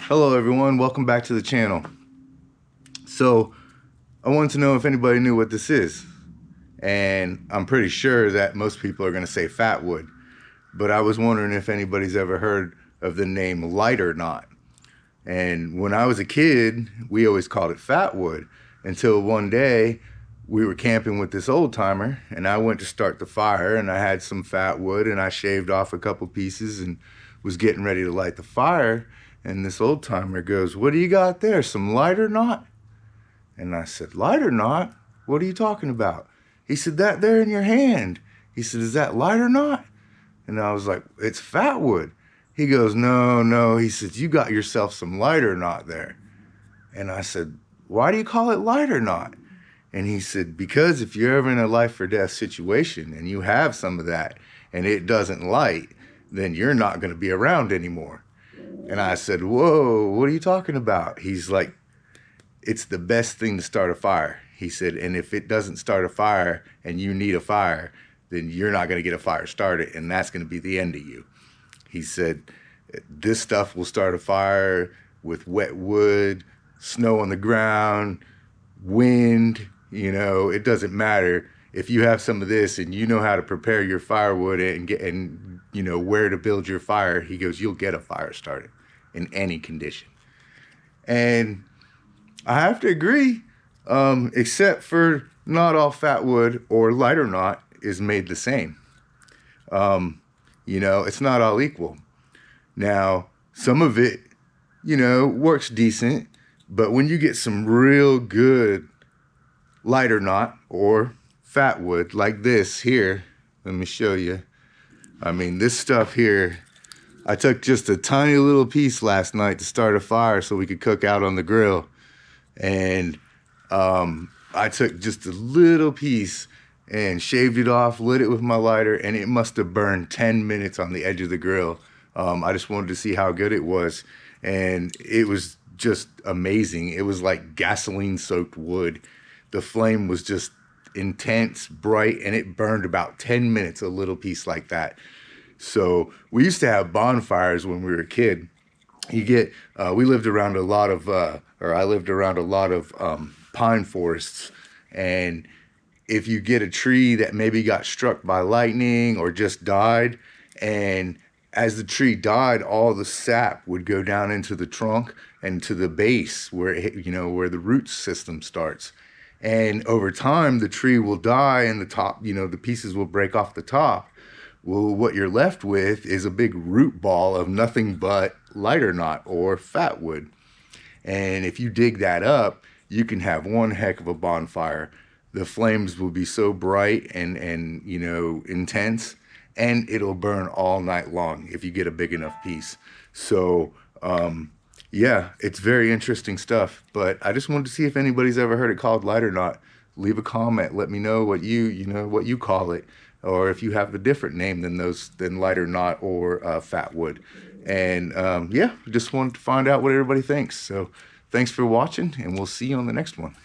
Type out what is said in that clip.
Hello everyone, welcome back to the channel. So I wanted to know if anybody knew what this is, and I'm pretty sure that most people are going to say Fatwood, but I was wondering if anybody's ever heard of the name lighter knot. And when I was a kid, we always called it Fatwood until one day we were camping with this old timer and I went to start the fire and I had some Fatwood and I shaved off a couple pieces and was getting ready to light the fire. And this old timer goes, "What do you got there? Some lighter knot?" And I said, "Lighter knot? What are you talking about?" He said, "That there in your hand." He said, "Is that lighter knot?" And I was like, "It's Fatwood." He goes, No. He says, "You got yourself some lighter knot there." And I said, "Why do you call it lighter knot?" And he said, "Because if you're ever in a life or death situation and you have some of that and it doesn't light, then you're not going to be around anymore." And I said, "Whoa, what are you talking about?" He's like, "It's the best thing to start a fire." He said, "And if it doesn't start a fire and you need a fire, then you're not going to get a fire started, and that's going to be the end of you." He said, "This stuff will start a fire with wet wood, snow on the ground, wind, it doesn't matter. If you have some of this and you know how to prepare your firewood and where to build your fire," he goes, "you'll get a fire started in any condition." And I have to agree, except for not all Fatwood or lighter knot is made the same. It's not all equal. Now, some of it, works decent, but when you get some real good lighter knot or Fatwood like this here, let me show you. I mean, this stuff here, I took just a tiny little piece last night to start a fire so we could cook out on the grill. And I took just a little piece and shaved it off, lit it with my lighter, and it must have burned 10 minutes on the edge of the grill. I just wanted to see how good it was, and it was just amazing. It was like gasoline-soaked wood. The flame was just intense, bright, and it burned about 10 minutes, a little piece like that. So we used to have bonfires when we were a kid. We lived around a lot of, I lived around a lot of pine forests, and if you get a tree that maybe got struck by lightning or just died, and as the tree died, all the sap would go down into the trunk and to the base where where the root system starts. And over time, the tree will die and the top, the pieces will break off the top. Well, what you're left with is a big root ball of nothing but lighter knot or Fatwood. And if you dig that up, you can have one heck of a bonfire. The flames will be so bright and intense, and it'll burn all night long if you get a big enough piece. So, yeah, it's very interesting stuff. But I just wanted to see if anybody's ever heard it called lighter knot. Leave a comment. Let me know what you call it, or if you have a different name than lighter knot or Fatwood. And yeah, just wanted to find out what everybody thinks. So thanks for watching, and we'll see you on the next one.